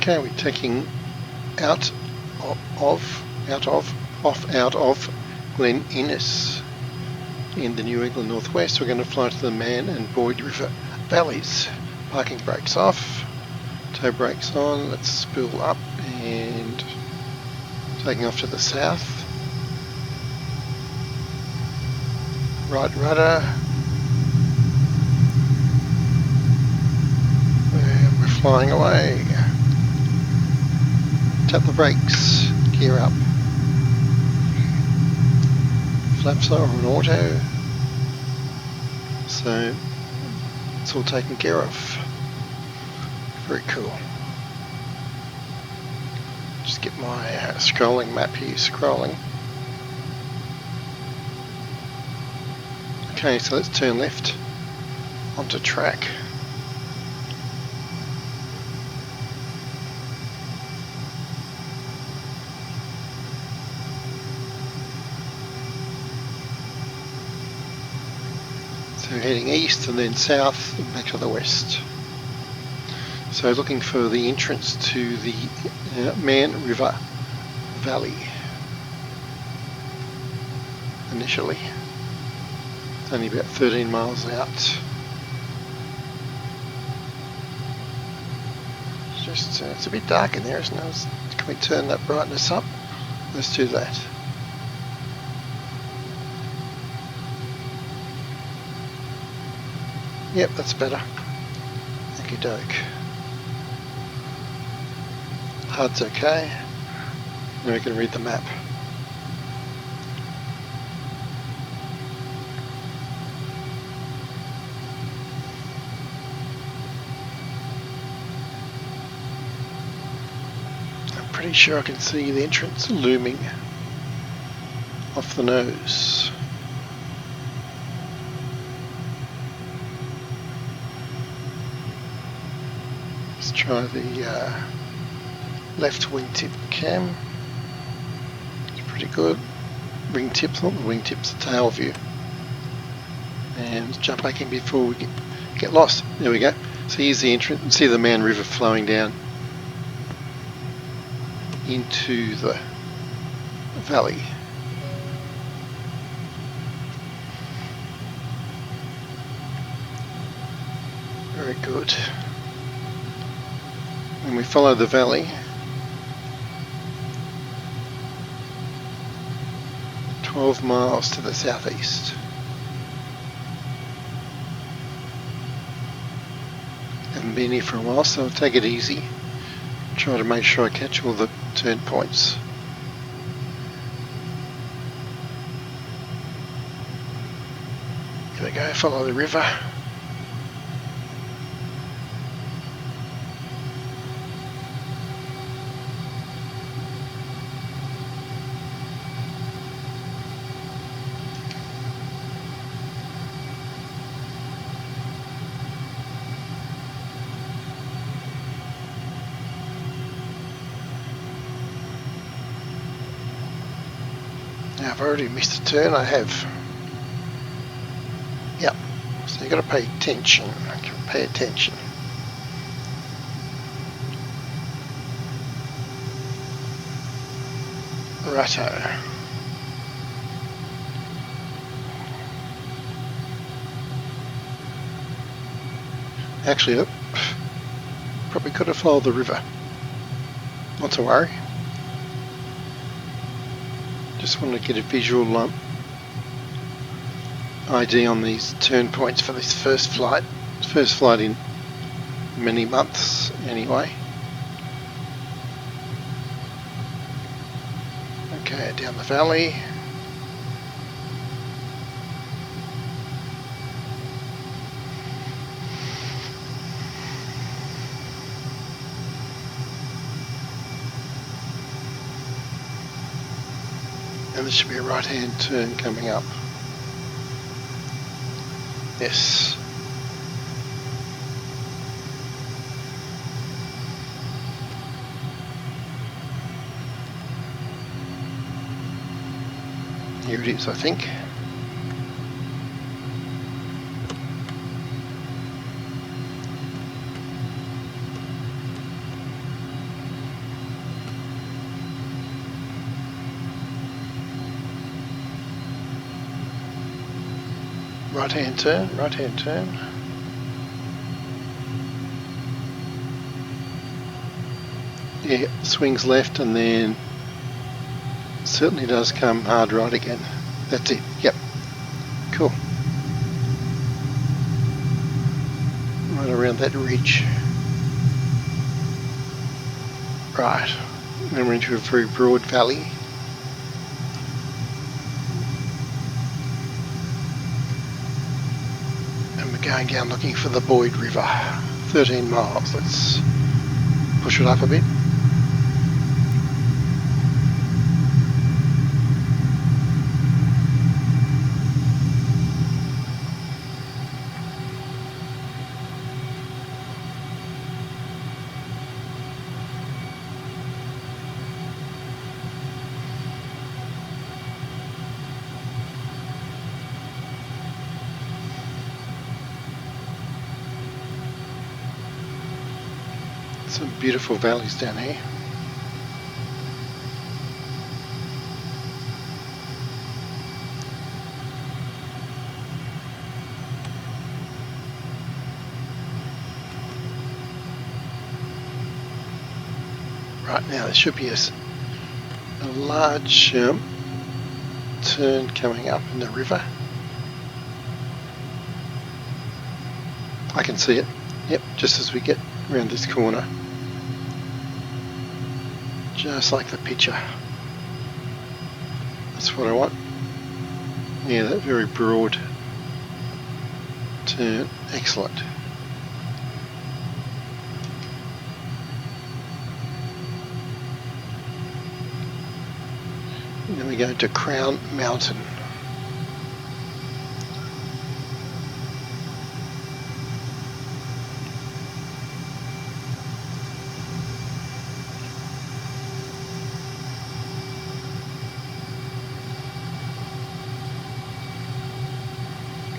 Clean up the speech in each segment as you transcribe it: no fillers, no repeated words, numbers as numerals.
Okay, we're taking out of Glen Innes in the New England Northwest. We're going to fly to the Mann and Boyd River valleys. Parking brakes off, tow brakes on. Let's spool up and taking off to the south. Right rudder. And we're flying away. Tap the brakes, gear up. Flaps are on auto, so it's all taken care of. Very cool. Just get my scrolling map here, scrolling. Okay, so let's turn left onto track. So heading east and then south and back to the west. So looking for the entrance to the Mann River Valley initially. Only about 13 miles out. Just it's a bit dark in there, isn't it? Can we turn that brightness up? Let's do that. Yep, that's better. Okie doke. HUD's okay. Now we can read the map. I'm pretty sure I can see the entrance looming off the nose. Try the left wingtip cam. It's pretty good. Wingtips, not the wingtips, the tail view. And let's jump back in before we get lost. There we go. So here's the entrance. You can see the Mann River flowing down into the valley. Very good. And we follow the valley, 12 miles to the southeast. Haven't been here for a while, so I'll take it easy. Try to make sure I catch all the turn points. Here we go, follow the river. Now I've already missed a turn, I have. Yep, so you've got to pay attention. Pay attention. Righto. Actually, probably could have followed the river. Not to worry. Just want to get a visual ID on these turn points for this first flight. First flight in many months anyway. Okay, down the valley. And there should be a right-hand turn coming up. Yes. Here it is, I think. Right hand turn, right hand turn. Yeah, swings left and then certainly does come hard right again. That's it, yep. Cool. Right around that ridge. Right, then we're into a very broad valley. And we're going down looking for the Boyd River. 13 miles, let's push it up a bit. Some beautiful valleys down here. Right now there should be a large turn coming up in the river. I can see it. Yep, just as we get around this corner. Just like the picture. That's what I want. Yeah, that very broad turn. Excellent. And then we go to Crown Mountain.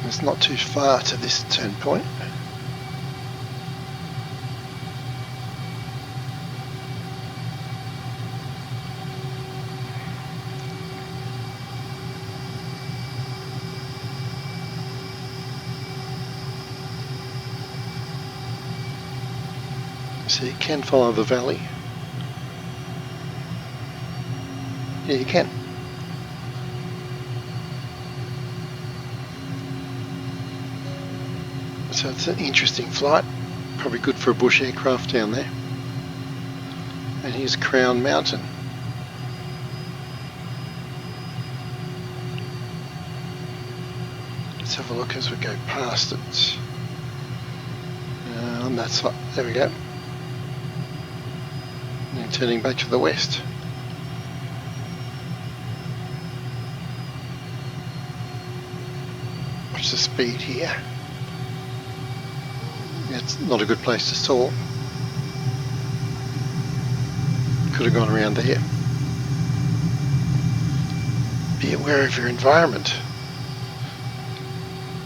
It's not too far to this turn point. So you can follow the valley. Yeah, you can. So it's an interesting flight, probably good for a bush aircraft down there. And here's Crown Mountain. Let's have a look as we go past it. On that side, there we go. And then turning back to the west. Watch the speed here. It's not a good place to stall. Could have gone around there. Be aware of your environment.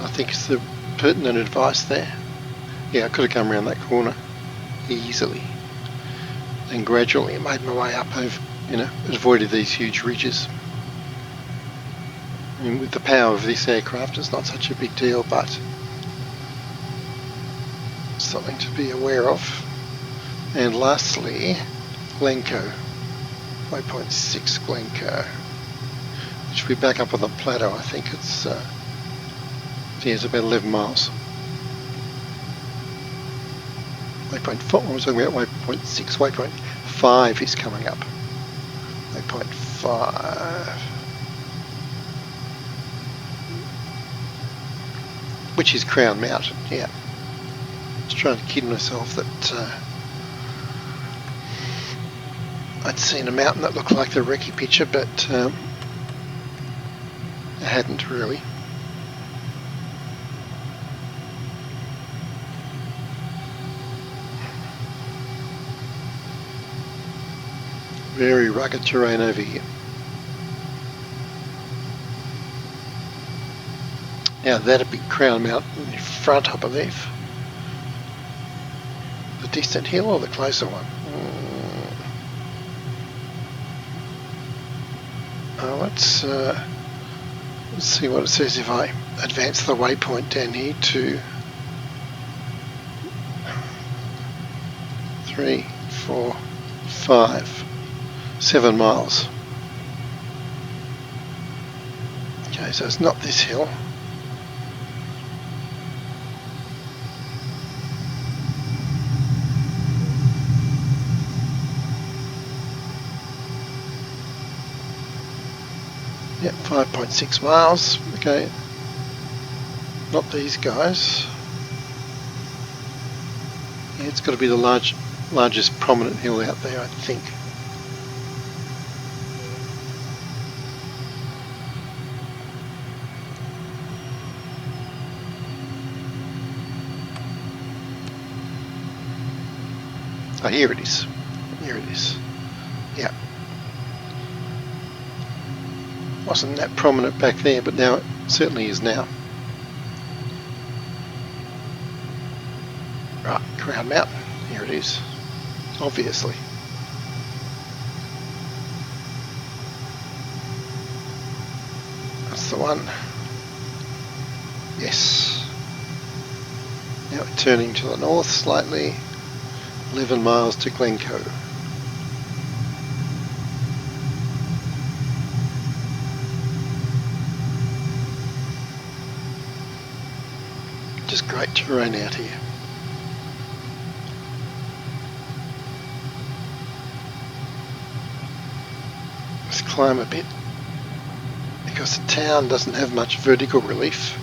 I think it's the pertinent advice there. Yeah, I could have come around that corner easily. And gradually made my way up over, avoided these huge ridges. I mean, with the power of this aircraft, it's not such a big deal, but something to be aware of. And lastly, Glencoe, 5.6 Glencoe, which we back up on the plateau. I think it's about 11 miles. Waypoint 4, I was talking about waypoint 6, waypoint 5 is coming up. Waypoint 5. Which is Crown Mountain, yeah. Just trying to kid myself that I'd seen a mountain that looked like the recce picture, but I hadn't really. Very rugged terrain over here. Now that'd be Crown Mountain in front, I believe. The distant hill or the closer one? Let's see what it says if I advance the waypoint down here to 3, 4, 5, 7 miles. Okay, so it's not this hill. Yep, 5.6 miles. Okay, not these guys. Yeah, it's got to be the largest prominent hill out there, I think. Oh, here it is. Here it is. Yeah. Wasn't that prominent back there, but now it certainly is now. Right, Crown Mountain. Here it is. Obviously. That's the one. Yes. Now we're turning to the north slightly. 11 miles to Glencoe. Just great terrain out here. Let's climb a bit because the town doesn't have much vertical relief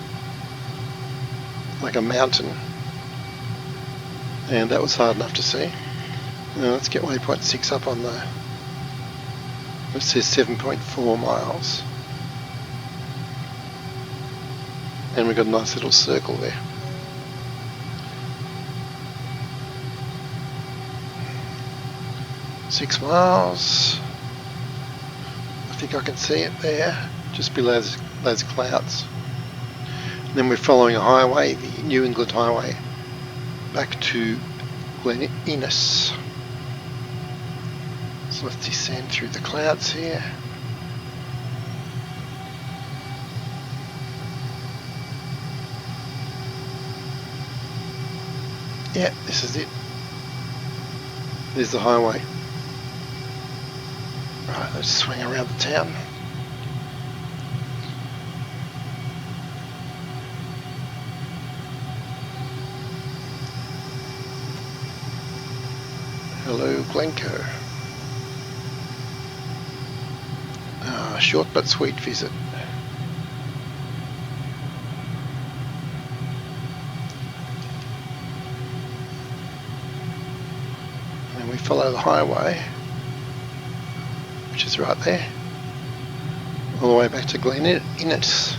like a mountain. And that was hard enough to see. Now let's get waypoint 6 up on the... It says 7.4 miles. And we've got a nice little circle there. Six miles. I think I can see it there, just below those clouds. And then we're following a highway, the New England Highway, back to Glen Innes. So let's descend through the clouds here. Yeah, this is it. There's the highway. Right, let's swing around the town. Hello, Glencoe. Short but sweet visit. And we follow the highway, which is right there, all the way back to Glen Innes.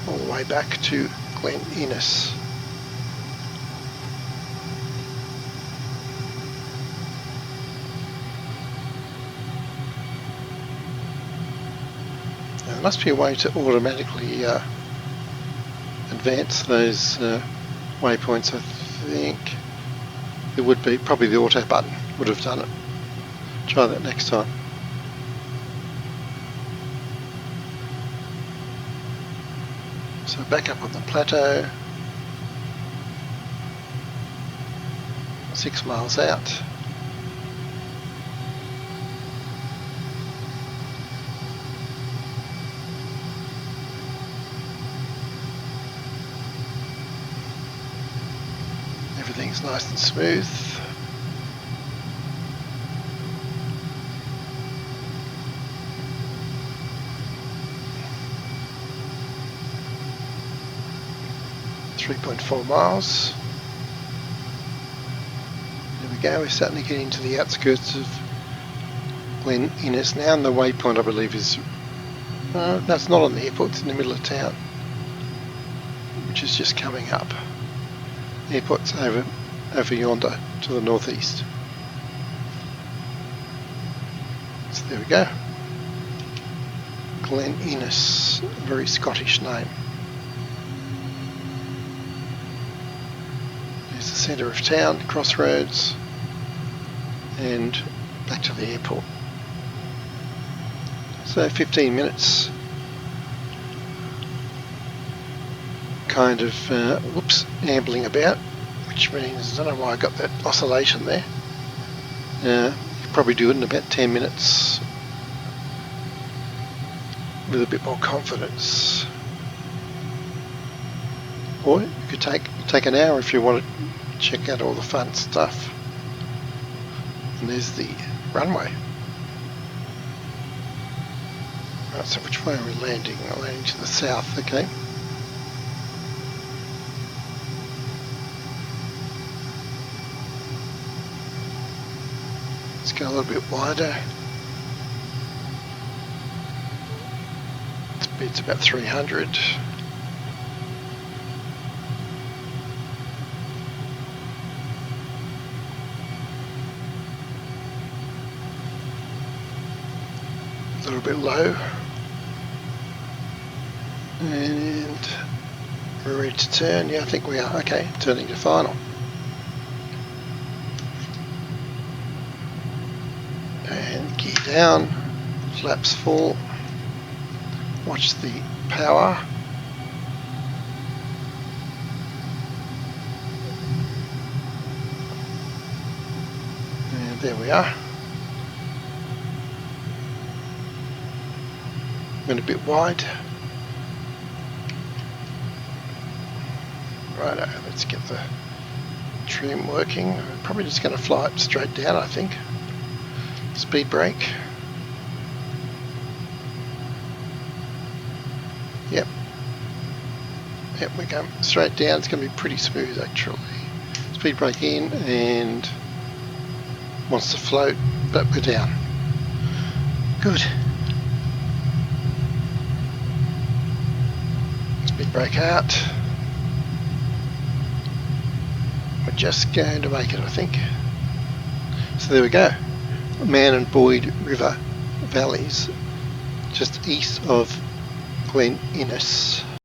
All the way back to Glen Innes. There must be a way to automatically advance those waypoints, I think. There would be, probably the auto button would have done it. Try that next time. So back up on the plateau. 6 miles out. Everything's nice and smooth. .4 miles. There we go, we're starting to get into the outskirts of Glen Innes now, and the waypoint I believe is, no, it's not on the airport, it's in the middle of town, which is just coming up. The airport's over yonder to the northeast. So there we go. Glen Innes, a very Scottish name. There's the centre of town, crossroads, and back to the airport. So 15 minutes kind of, whoops, ambling about, which means, I don't know why I got that oscillation there. You could probably do it in about 10 minutes with a bit more confidence. Or you could take an hour if you want to check out all the fun stuff. And there's the runway. Right, so which way are we landing? We're landing to the south, okay. Let's go a little bit wider. Speed's about 300. A little bit low. And we're ready to turn. Yeah, I think we are. Okay, turning to final. And gear down, flaps full. Watch the power. And there we are. Went a bit wide. Righto, let's get the trim working. I'm probably just going to fly it straight down, I think. Speed brake. Yep. Yep, we're going straight down. It's going to be pretty smooth actually. Speed brake in and wants to float, but we're down. Good. Speed brake out. We're just going to make it, I think. So there we go. Mann and Boyd River valleys, just east of Glen, N.S.